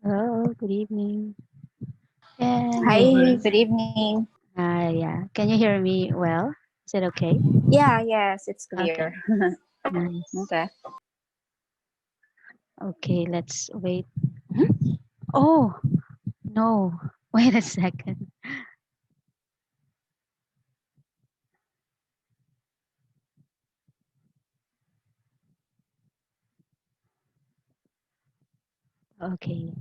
Hello, good evening. Can you hear? Hi, good evening. Yeah. Can you hear me well? Is it okay? Yeah, yes, it's clear. Okay, nice. Okay. Okay, let's wait. Hmm? Oh, no. Wait a second. Okay.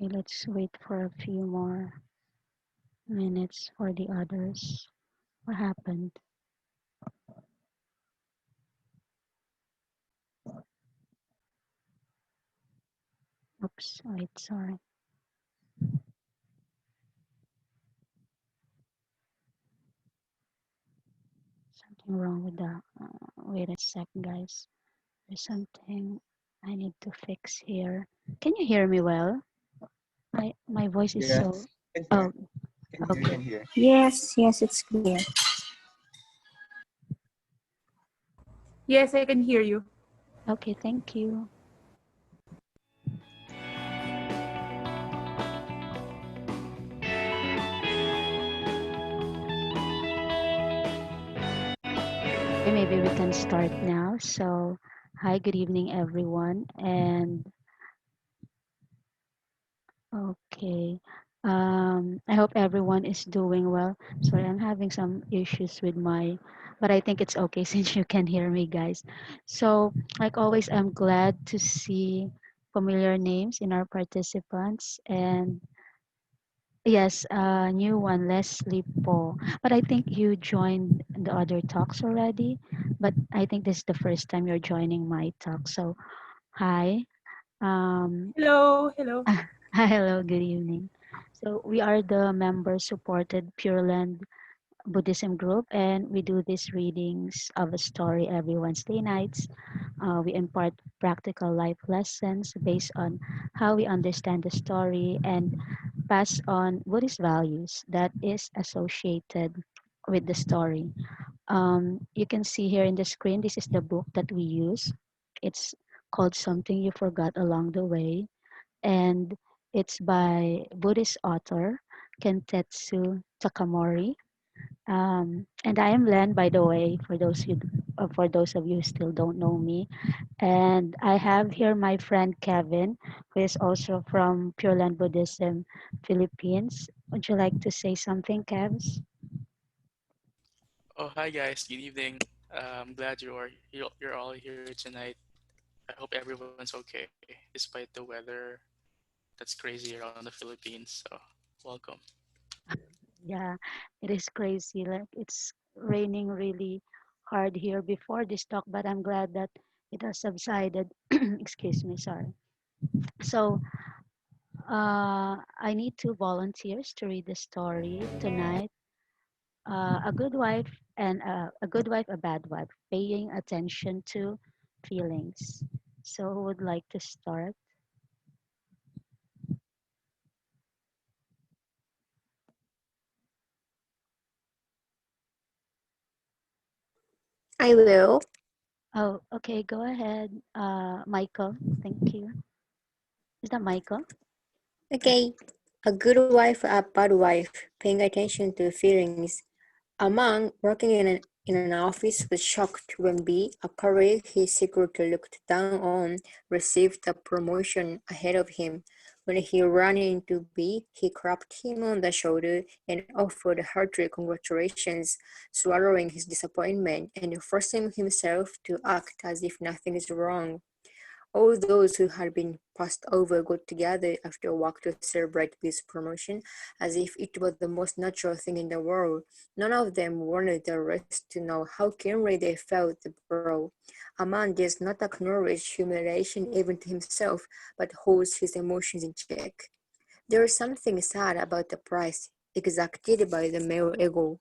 Okay, let's wait for a few more minutes for the others. What happened? Oops, wait, sorry. Something wrong with the. Wait a second, guys. There's something I need to fix here. Can you hear me well? My voice is so. Yes, can Oh, hear. Can okay. hear. Yes, it's clear. Yes, I can hear you. Okay, thank you. Okay, maybe we can start now. So, hi, good evening, everyone. And okay, I hope everyone is doing well. Sorry, I'm having some issues with my, but I think it's okay since you can hear me, guys. So, like always, I'm glad to see familiar names in our participants. And yes, new one, Leslie Po. But I think you joined the other talks already. But I think this is the first time you're joining my talk. So, hi. Um, Hello, hello. hello, good evening. So, we are the member supported Pure Land Buddhism group, and we do these readings of a story every Wednesday nights. We impart practical life lessons based on how we understand the story and pass on Buddhist values that is associated with the story. You can see here in the screen, this is the book that we use. It's called Something You Forgot Along the Way, and it's by Buddhist author Kentetsu Takamori. And I am Len, by the way, for those of you who still don't know me. And I have here my friend Kevin, who is also from Pure Land Buddhism, Philippines. Would you like to say something, Kevs? Oh, hi guys. Good evening. I'm glad you're all here tonight. I hope everyone's okay despite the weather that's crazy around the Philippines. So, welcome. Yeah, it is crazy. Like it's raining really hard here before this talk, but I'm glad that it has subsided. Excuse me, sorry. So, I need two volunteers to read the story tonight. A good wife and a good wife, a bad wife, paying attention to feelings. So, who would like to start? I will. Oh, okay, go ahead, Michael. Thank you. Is that Michael? Okay. A good wife, a bad wife, paying attention to feelings. A man working in an office was shocked when B, a colleague he secretly looked down on, received a promotion ahead of him. When he ran into B, he clapped him on the shoulder and offered hearty congratulations, swallowing his disappointment and forcing himself to act as if nothing is wrong. All those who had been passed over got together after a walk to celebrate this promotion as if it was the most natural thing in the world. None of them wanted the rest to know how keenly they felt the blow. A man does not acknowledge humiliation even to himself, but holds his emotions in check. There is something sad about the price exacted by the male ego.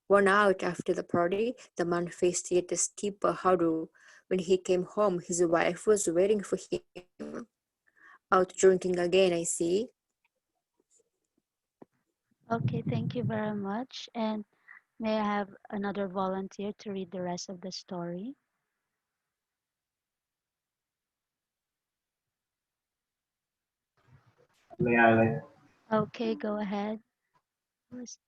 Worn out after the party, the man faced yet a steeper hurdle. When he came home, his wife was waiting for him. Out drinking again, I see. Okay, thank you very much. And may I have another volunteer to read the rest of the story? May I like, Okay, go ahead. Who's-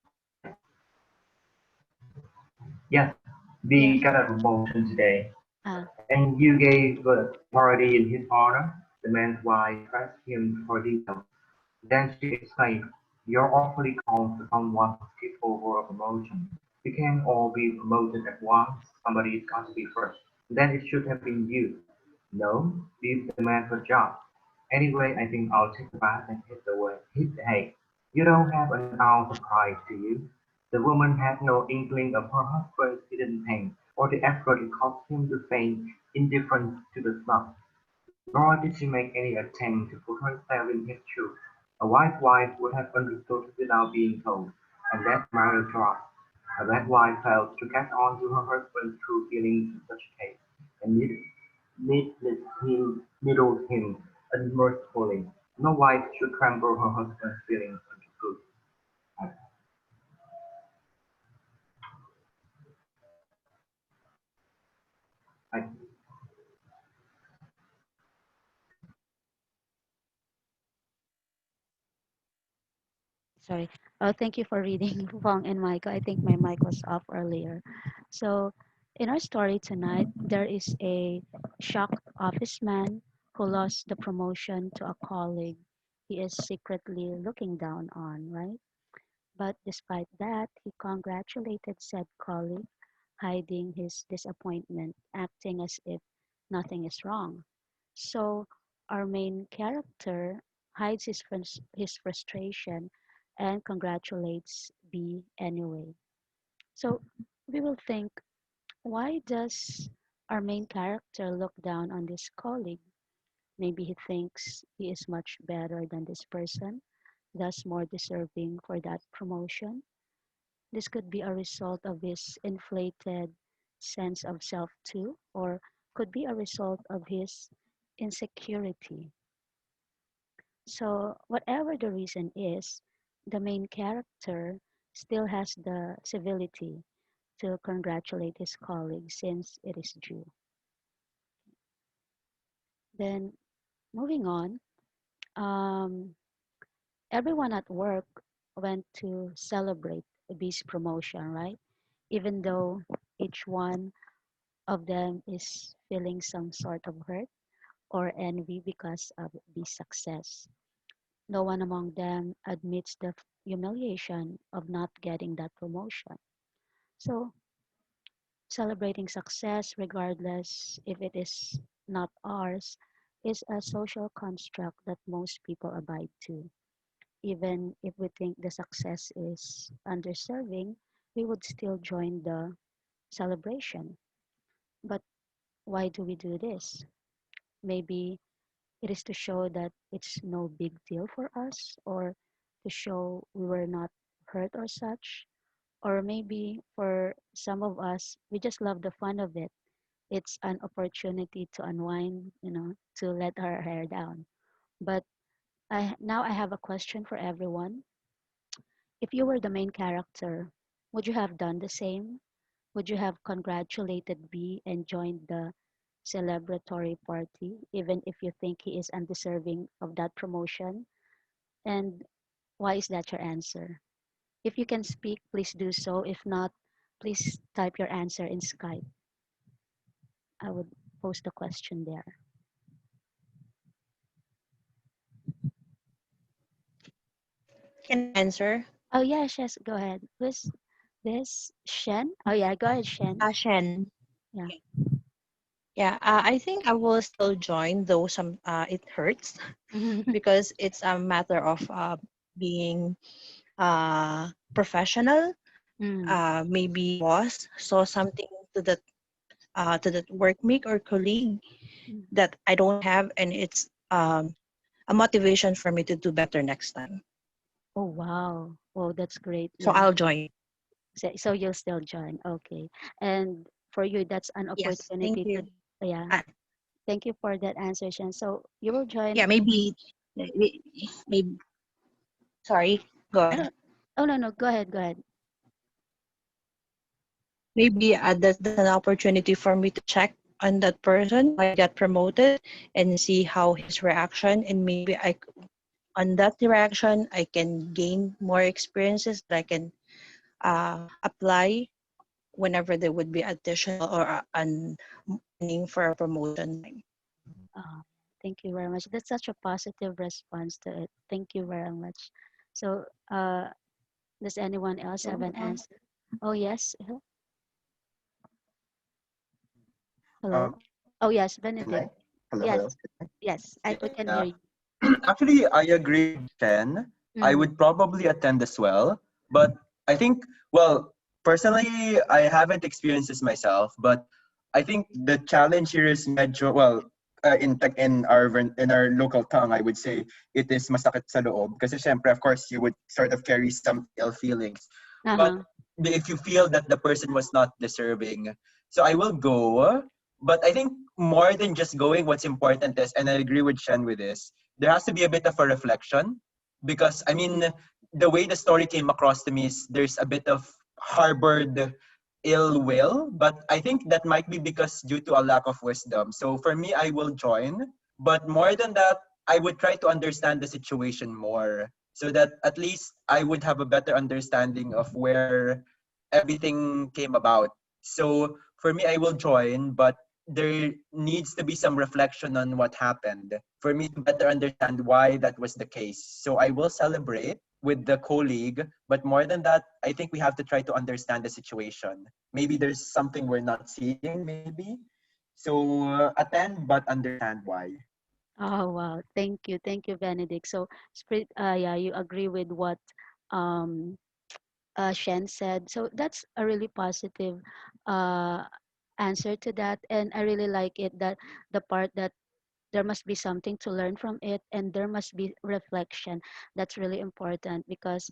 yes, Yes. we got a promotion today, Ah, and you gave a party in his honor. The man's wife pressed him for details. Then she exclaimed, "You're awfully calm for someone who skipped over a promotion. You can't all be promoted at once. Somebody's got to be first. Then it should have been you." "No, leave the man for job. Anyway, I think I'll take a bath and hit the hay. You don't have an ounce of pride, do you?" The woman had no inkling of her husband's hidden pain, or the effort it cost him to feign indifference to the slump. Nor did she make any attempt to put herself in his shoes. A wise wife would have understood without being told, and that married trust. A bad wife fails to catch on to her husband's true feelings in such a case, and needles him unmercifully. No wife should trample her husband's feelings underfoot. I, I, sorry. Thank you for reading, Fong and Michael. I think my mic was off earlier. So, in our story tonight, there is a shocked office man who lost the promotion to a colleague he is secretly looking down on, right? But despite that, he congratulated said colleague, hiding his disappointment, acting as if nothing is wrong. So, our main character hides his frustration and congratulates B anyway. So, we will think, why does our main character look down on this colleague? Maybe he thinks he is much better than this person, thus more deserving for that promotion. This could be a result of his inflated sense of self too, or could be a result of his insecurity. So, whatever the reason is, the main character still has the civility to congratulate his colleague since it is due. Then, moving on, um, everyone at work went to celebrate B's promotion, right? Even though each one of them is feeling some sort of hurt or envy because of the success. No one among them admits the humiliation of not getting that promotion. So, celebrating success, regardless if it is not ours, is a social construct that most people abide to. Even if we think the success is undeserving, we would still join the celebration. But why do we do this? Maybe it is to show that it's no big deal for us, or to show we were not hurt or such. Or maybe for some of us, we just love the fun of it. It's an opportunity to unwind, to let our hair down. But now I have a question for everyone. If you were the main character, would you have done the same? Would you have congratulated B and joined the celebratory party, even if you think he is undeserving of that promotion? And why is that your answer? If you can speak, please do so. If not, please type your answer in Skype. I would post the question there. Can I answer? Oh, yes, yes, go ahead. This Shen? Oh, yeah, go ahead, Shen. Shen. Yeah. Yeah, I think I will still join, though it hurts because it's a matter of being professional. Mm, Maybe boss saw something to that workmate or colleague mm. that I don't have, and it's a motivation for me to do better next time. Oh, wow. Oh, that's great. So Yeah. I'll join. So you'll still join. Okay. And for you, that's an Yes, thank opportunity to, you. yeah. Uh, Thank you for that answer, Shan. So you will join. yeah, maybe. Sorry, go I ahead. don't, oh, no, no. Go ahead. Go ahead. Maybe that's an opportunity for me to check on that person why he got promoted and see how his reaction, and maybe on that reaction I can gain more experiences that I can apply whenever there would be additional or an opening for a promotion time. Uh, thank you very much. That's such a positive response to it. Thank you very much. So, does anyone else have an answer? Oh, yes. Hello? Um, Oh, yes, can I? Benedict. Hello, Yes, hello. yes, we can hear Yeah. you. Actually, I agree with Chen. I Mm-hmm. would probably attend as well, but I think, well, personally, I haven't experienced this myself, but I think the challenge here is medyo, well, in our local tongue, I would say it is masakit sa loob. Kasi syempre, of course, you would sort of carry some ill feelings. But Uh-huh. if you feel that the person was not deserving, so I will go. But I think more than just going, what's important is, and I agree with Shen with this, there has to be a bit of a reflection because I mean the way the story came across to me is there's a bit of harbored ill will, but I think that might be because due to a lack of wisdom. So for me, I will join, but more than that, I would try to understand the situation more so that at least I would have a better understanding of where everything came about. So for me, I will join, but there needs to be some reflection on what happened for me to better understand why that was the case. So I will celebrate with the colleague, but more than that, I think we have to try to understand the situation. Maybe there's something we're not seeing, maybe. So attend, but understand why. Oh, wow. Thank you. Thank you, Benedict. So, yeah, you agree with what um, Shen said. So that's a really positive uh, answer to that. And I really like it that the part that there must be something to learn from it and there must be reflection. That's really important because,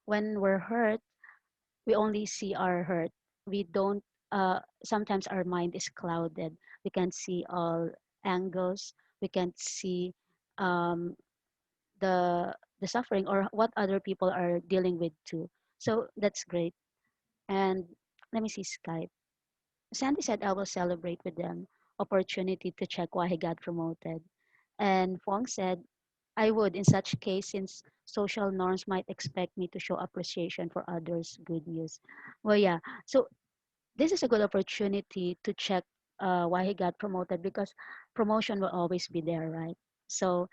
when we're hurt, we only see our hurt. We don't, sometimes our mind is clouded. We can't see all angles. We can't see um, the suffering or what other people are dealing with too. So that's great. And let me see Skype. Sandy said I will celebrate with them. Opportunity to check why he got promoted. And Fong said I would in such case since social norms might expect me to show appreciation for others' good news. Well, yeah. So this is a good opportunity to check why he got promoted because promotion will always be there, right? So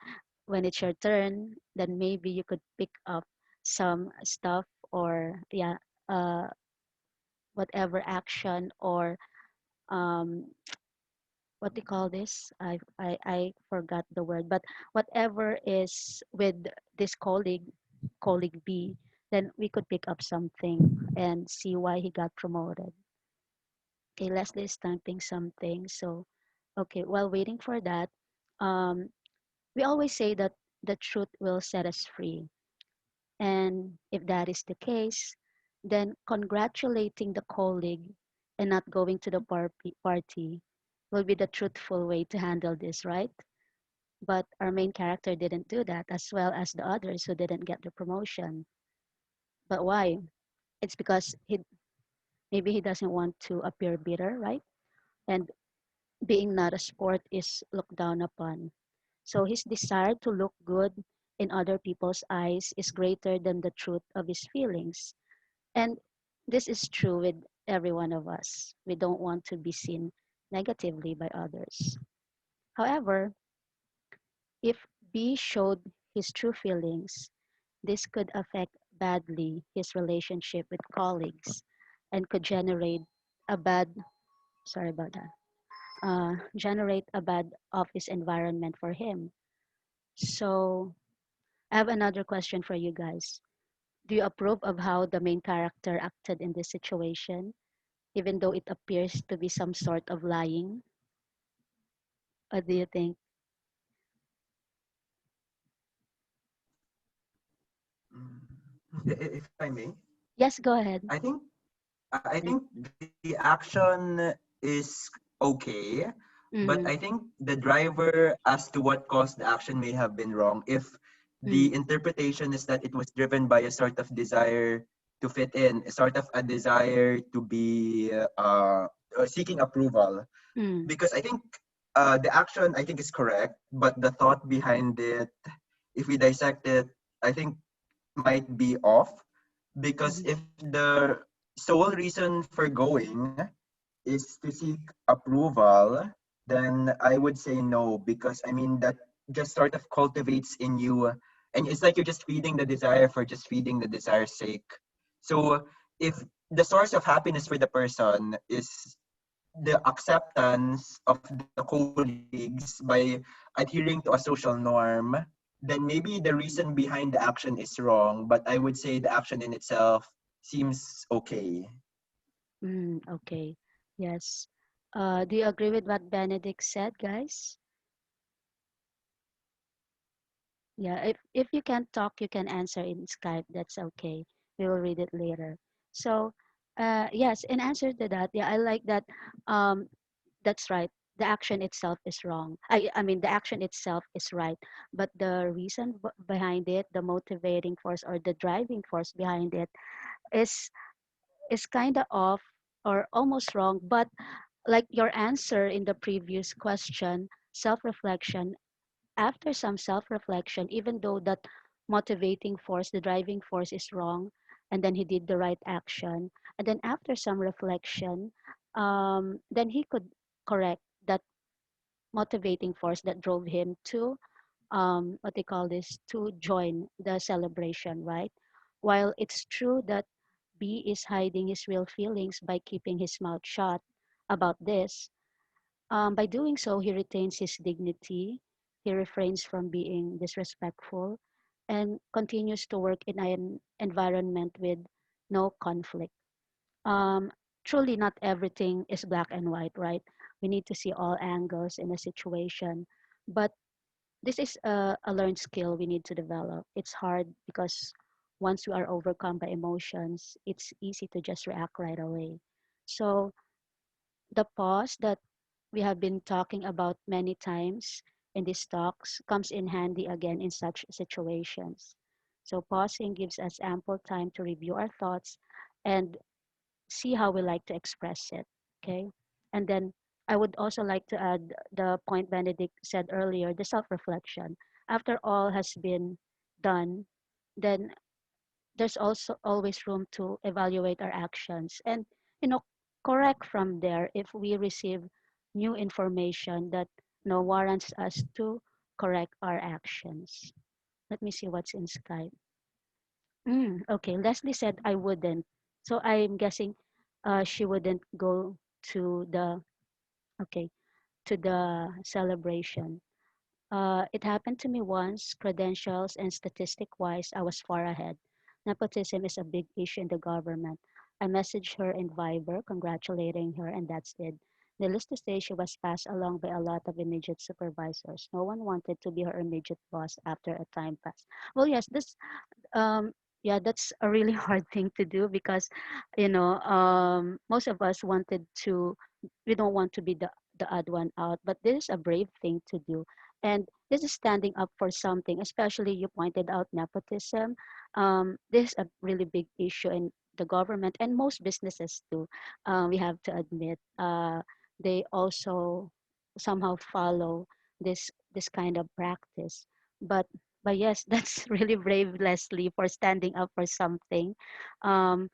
when it's your turn, then maybe you could pick up some stuff or yeah, uh, whatever action or um, what do you call this? I forgot the word, but whatever is with this colleague B, then we could pick up something and see why he got promoted. Okay, Leslie is typing something. So, okay, while waiting for that, um, we always say that the truth will set us free. And if that is the case, then congratulating the colleague and not going to the party will be the truthful way to handle this, right? But our main character didn't do that, as well as the others who didn't get the promotion. But why? It's because maybe he doesn't want to appear bitter, right? And being not a sport is looked down upon. So his desire to look good in other people's eyes is greater than the truth of his feelings. And this is true with every one of us. We don't want to be seen negatively by others. However, if B showed his true feelings, this could affect badly his relationship with colleagues and could generate a bad, sorry about that, generate a bad office environment for him. So I have another question for you guys. Do you approve of how the main character acted in this situation, even though it appears to be some sort of lying? What do you think? If I may, Yes, go ahead. I think I think the action is okay, but Mm, I think the driver as to what caused the action may have been wrong. If the mm, interpretation is that it was driven by a sort of desire to fit in, a sort of a desire to be seeking approval, mm, because I think the action I think is correct, but the thought behind it, if we dissect it, I think might be off, because mhm, if the sole reason for going is to seek approval, then I would say no, because I mean that just sort of cultivates in you, and it's like you're just feeding the desire for just feeding the desire's sake. So if the source of happiness for the person is the acceptance of the colleagues by adhering to a social norm, then maybe the reason behind the action is wrong, but I would say the action in itself seems okay. okay. Yes. Do you agree with what Benedict said, guys? Yeah, if you can't talk, you can answer in Skype. That's okay. We will read it later. So, yes, in answer to that, yeah, I like that. Um, that's right. The action itself is wrong. I mean, the action itself is right, but the reason behind it, the motivating force or the driving force behind it, is kind of off or almost wrong. But like your answer in the previous question, self-reflection, after some self-reflection, even though that motivating force, the driving force is wrong, and then he did the right action, and then after some reflection, then he could correct that motivating force that drove him to what they call this, to join the celebration, right? While it's true that B is hiding his real feelings by keeping his mouth shut about this, by doing so, he retains his dignity, he refrains from being disrespectful, and continues to work in an environment with no conflict. Um, Truly, not everything is black and white, right? We need to see all angles in a situation. But this is a learned skill we need to develop. It's hard because once we are overcome by emotions, it's easy to just react right away. So, the pause that we have been talking about many times in these talks comes in handy again in such situations. So, pausing gives us ample time to review our thoughts and see how we like to express it. Okay. And then I would also like to add the point Benedict said earlier, the self reflection. After all has been done, then there's also always room to evaluate our actions and, you know, correct from there if we receive new information that warrants us to correct our actions. Let me see what's in Skype. Okay, Leslie said I wouldn't. So I'm guessing she wouldn't go to the, okay, to the celebration. It happened to me once, credentials and statistic wise, I was far ahead. Nepotism is a big issue in the government. I messaged her in Viber, congratulating her, and that's it. Needless to say, she was passed along by a lot of immediate supervisors. No one wanted to be her immediate boss after a time passed. Well, yes, this um yeah, that's a really hard thing to do because most of us wanted to, we don't want to be the odd one out, but this is a brave thing to do, and this is standing up for something. Especially you pointed out nepotism. This is a really big issue in the government and most businesses too. We have to admit, they also somehow follow this kind of practice. But yes, that's really brave, Leslie, for standing up for something. Um,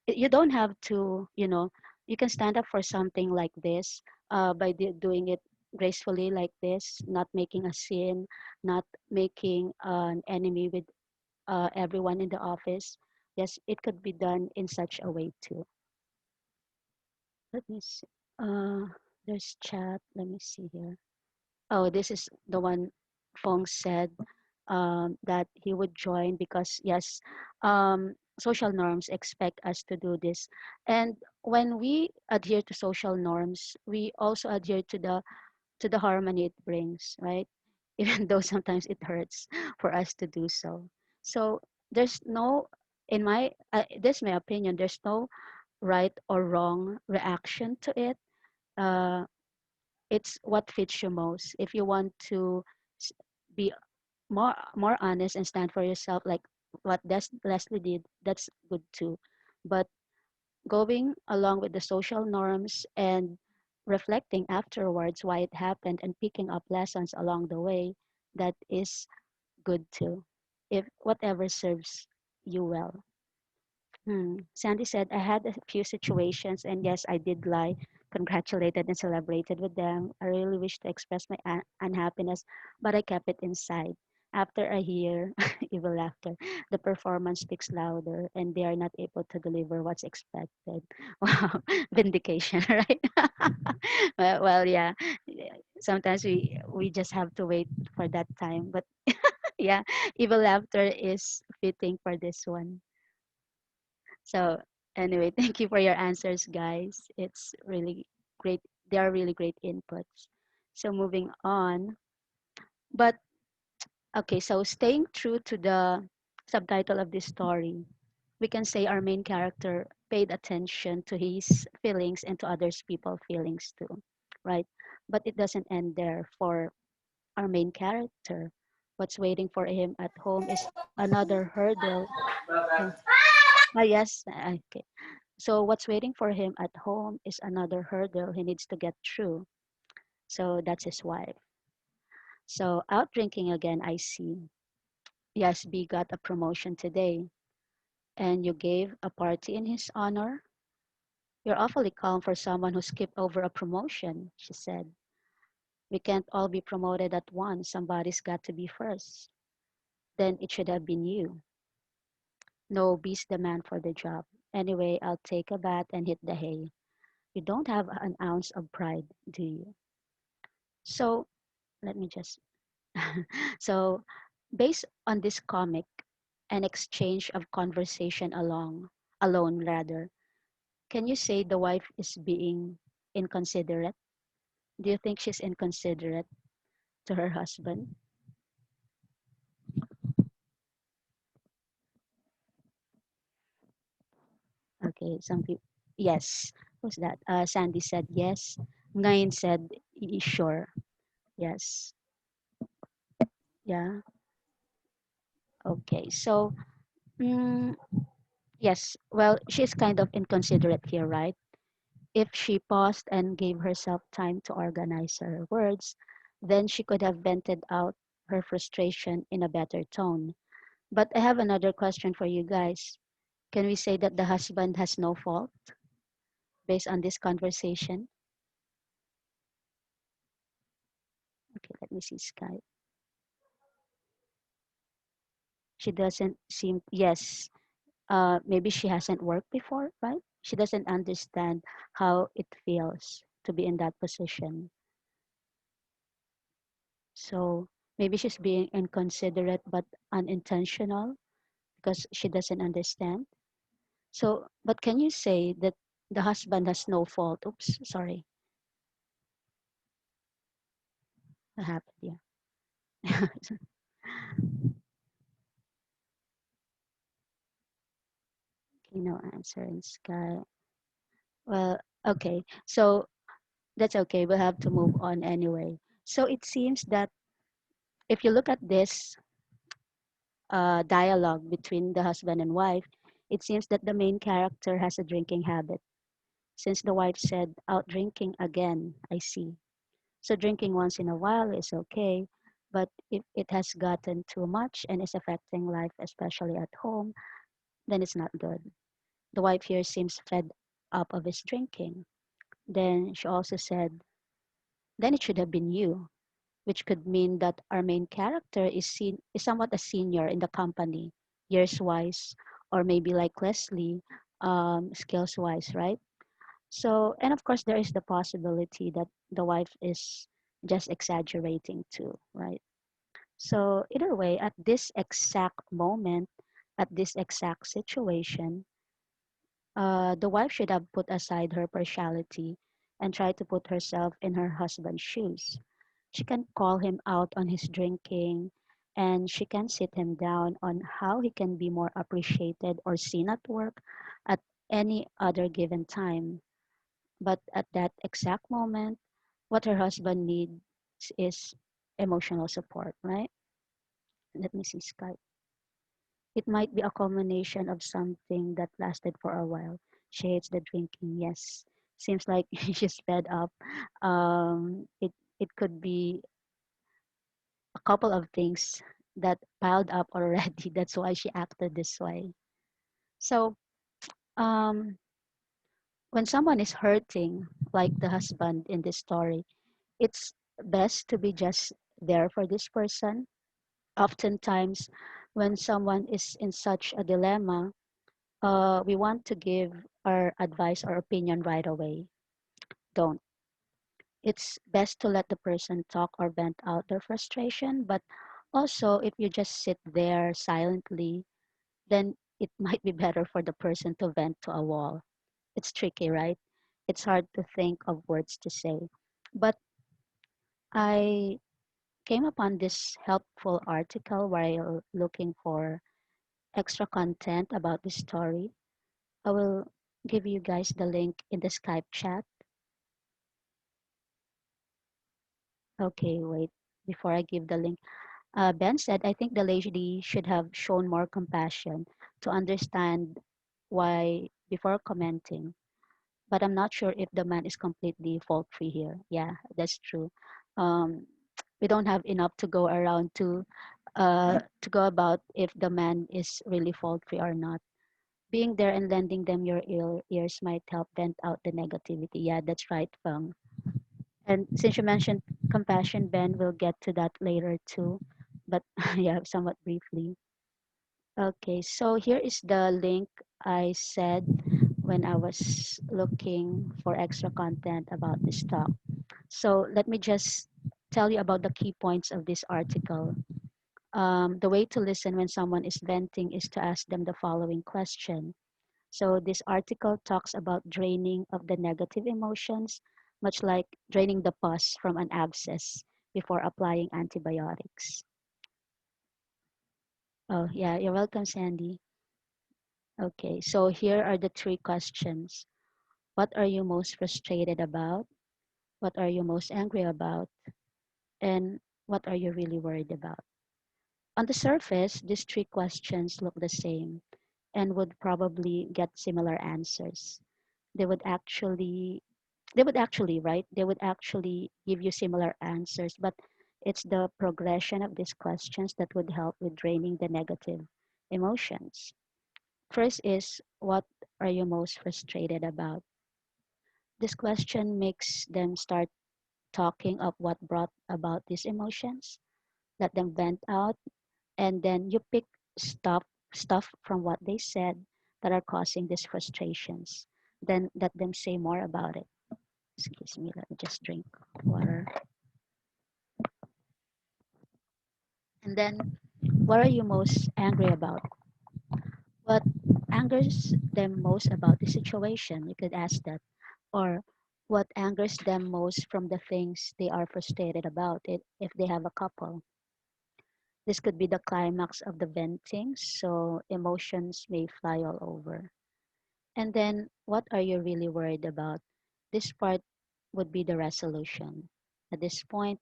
you don't have to, you can stand up for something like this by doing it gracefully like this, not making a scene, not making an enemy with everyone in the office. Yes, it could be done in such a way too. Let me see. There's chat. Let me see here. Oh, this is the one Fong said that he would join because, yes, social norms expect us to do this. And when we adhere to social norms, we also adhere to the harmony it brings, right? Even though sometimes it hurts for us to do so. So there's no, in my, this is my opinion, there's no right or wrong reaction to it. Uh, it's what fits you most. If you want to s- be more honest and stand for yourself, like what Leslie did, that's good too. But going along with the social norms and reflecting afterwards why it happened and picking up lessons along the way, that is good too. If whatever serves you well. Sandy said, I had a few situations, and yes, I did lie, congratulated and celebrated with them. I really wish to express my unhappiness, but I kept it inside. After a year, evil laughter, the performance speaks louder, and they are not able to deliver what's expected. Wow, vindication, right? Well, yeah. Sometimes we just have to wait for that time, but yeah, evil laughter is fitting for this one. So anyway, thank you for your answers, guys. It's really great. They are really great inputs. So moving on. But okay, so staying true to the subtitle of this story, we can say our main character paid attention to his feelings and to others people feelings too, right? But it doesn't end there for our main character. What's waiting for him at home is another hurdle. Oh, yes. Okay. So what's waiting for him at home is another hurdle he needs to get through. So that's his wife. So out drinking again, I see. Yes, B got a promotion today. And you gave a party in his honor? You're awfully calm for someone who skipped over a promotion, she said. We can't all be promoted at once. Somebody's got to be first. Then it should have been you. No, B's the man for the job. Anyway, I'll take a bath and hit the hay. You don't have an ounce of pride, do you? So let me just so based on this comic, an exchange of conversation alone rather, can you say the wife is being inconsiderate? Do you think she's inconsiderate to her husband? Okay, some people, yes. Who's that? Sandy said yes. Ngayon said sure. Yes. Yeah. Okay. So mm, yes, well, she's kind of inconsiderate here, right? If she paused and gave herself time to organize her words, then she could have vented out her frustration in a better tone. But I have another question for you guys. Can we say that the husband has no fault based on this conversation? Okay, let me see Skype. She doesn't seem, yes, maybe she hasn't worked before, right? She doesn't understand how it feels to be in that position. So maybe she's being inconsiderate but unintentional because she doesn't understand. So, but can you say that the husband has no fault? Oops, sorry. What happened? Yeah. Okay, no answer in sky. Well, okay. So that's okay. We'll have to move on anyway. So it seems that if you look at this dialogue between the husband and wife, it seems that the main character has a drinking habit. Since the wife said, out drinking again, I see. So drinking once in a while is okay, but if it has gotten too much and is affecting life, especially at home, then it's not good. The wife here seems fed up of his drinking. Then she also said, then it should have been you, which could mean that our main character is somewhat a senior in the company, years wise, or maybe like Leslie, skills wise, right? So, and of course, there is the possibility that the wife is just exaggerating too, right? So, either way, at this exact moment, at this exact situation, the wife should have put aside her partiality and try to put herself in her husband's shoes. She can call him out on his drinking, and she can sit him down on how he can be more appreciated or seen at work at any other given time. But at that exact moment, what her husband needs is emotional support, right? Let me see Skype. It might be a culmination of something that lasted for a while. She hates the drinking, yes. Seems like she's fed up. It could be a couple of things that piled up already. That's why she acted this way. So, um, when someone is hurting, like the husband in this story, it's best to be just there for this person. Oftentimes, when someone is in such a dilemma, we want to give our advice or opinion right away. Don't. It's best to let the person talk or vent out their frustration, but also if you just sit there silently, then it might be better for the person to vent to a wall. It's tricky, right? It's hard to think of words to say. But I came upon this helpful article while looking for extra content about this story. I will give you guys the link in the Skype chat. Okay, wait. Before I give the link, Ben said, I think the lady should have shown more compassion to understand why before commenting. But I'm not sure if the man is completely fault free here. Yeah, that's true. Um, we don't have enough to go around to go about if the man is really fault free or not. Being there and lending them your ears might help vent out the negativity. Yeah, that's right, Feng. And since you mentioned compassion, Ben, we'll get to that later too. But yeah, somewhat briefly. Okay, so here is the link I said when I was looking for extra content about this talk. So let me just tell you about the key points of this article. The way to listen when someone is venting is to ask them the following question. So this article talks about draining of the negative emotions, much like draining the pus from an abscess before applying antibiotics. Oh, yeah, you're welcome, Sandy. Okay, so here are the three questions. What are you most frustrated about? What are you most angry about? And what are you really worried about? On the surface, these three questions look the same and would probably get similar answers. They would actually right? They would actually give you similar answers, but it's the progression of these questions that would help with draining the negative emotions. First is what are you most frustrated about? This question makes them start talking of what brought about these emotions. Let them vent out, and then you pick stuff from what they said that are causing these frustrations. Then let them say more about it. Excuse me, let me just drink water. And then, what are you most angry about? What angers them most about the situation? You could ask that. Or what angers them most from the things they are frustrated about it if they have a couple. This could be the climax of the venting, so emotions may fly all over. And then, what are you really worried about? This part would be the resolution. At this point,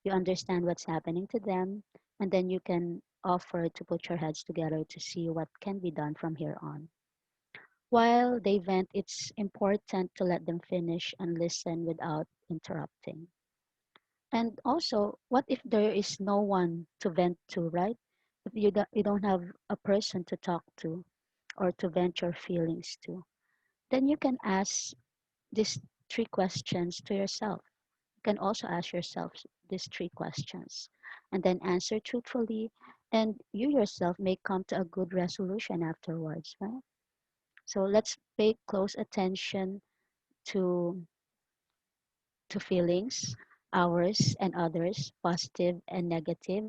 you understand what's happening to them, and then you can offer to put your heads together to see what can be done from here on. While they vent, it's important to let them finish and listen without interrupting. And also, what if there is no one to vent to, right? If you don't have a person to talk to or to vent your feelings to, then you can ask these three questions to yourself. You can also ask yourself these three questions and then answer truthfully, and you yourself may come to a good resolution afterwards, right? So let's pay close attention to feelings, ours and others, positive and negative.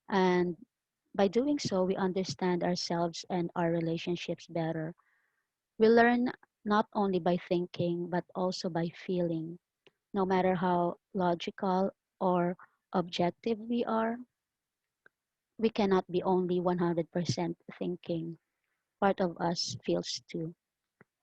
And by doing so, we understand ourselves and our relationships better. We learn not only by thinking, but also by feeling. No matter how logical or objective we are, we cannot be only 100% thinking. Part of us feels too.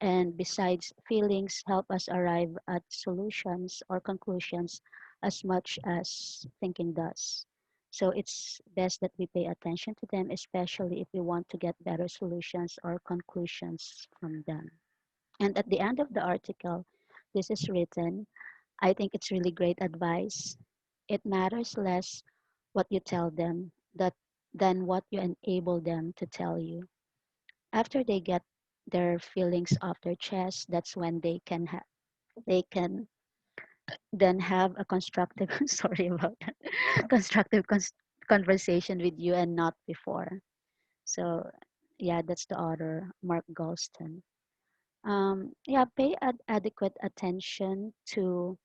And besides, feelings help us arrive at solutions or conclusions as much as thinking does. So it's best that we pay attention to them, especially if we want to get better solutions or conclusions from them. And at the end of the article, this is written. I think it's really great advice. It matters less what you tell them than what you enable them to tell you. After they get their feelings off their chest, that's when they can then have a constructive sorry about that constructive conversation with you and not before. So yeah, that's the author, Mark Galston. Yeah, pay adequate attention to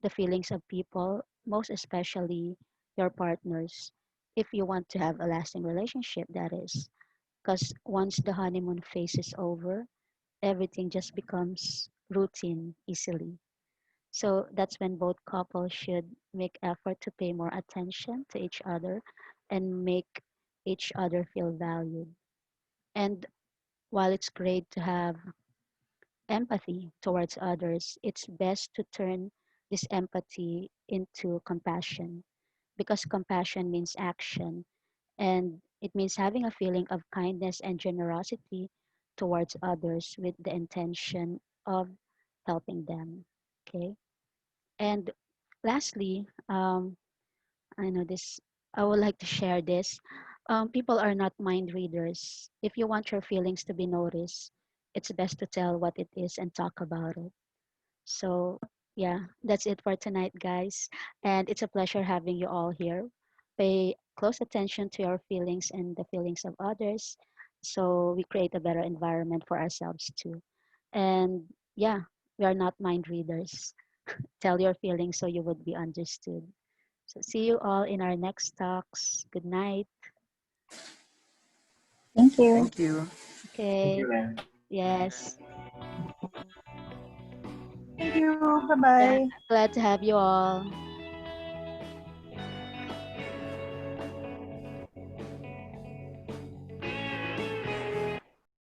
the feelings of people, most especially your partners, if you want to have a lasting relationship, that is. Because once the honeymoon phase is over, everything just becomes routine easily. So that's when both couples should make effort to pay more attention to each other and make each other feel valued. And while it's great to have empathy towards others, it's best to turn this empathy into compassion, because compassion means action, and it means having a feeling of kindness and generosity towards others with the intention of helping them. Okay. And lastly, I know this, I would like to share this. People are not mind readers. If you want your feelings to be noticed, it's best to tell what it is and talk about it. So, yeah, that's it for tonight, guys. And it's a pleasure having you all here. Pay close attention to your feelings and the feelings of others so we create a better environment for ourselves too. And yeah, we are not mind readers. Tell your feelings so you would be understood. So, see you all in our next talks. Good night. Thank you. Thank you. Thank Okay. you, Len. Bye, Yes. then. Thank you. Bye Yeah. bye. Glad to have you all.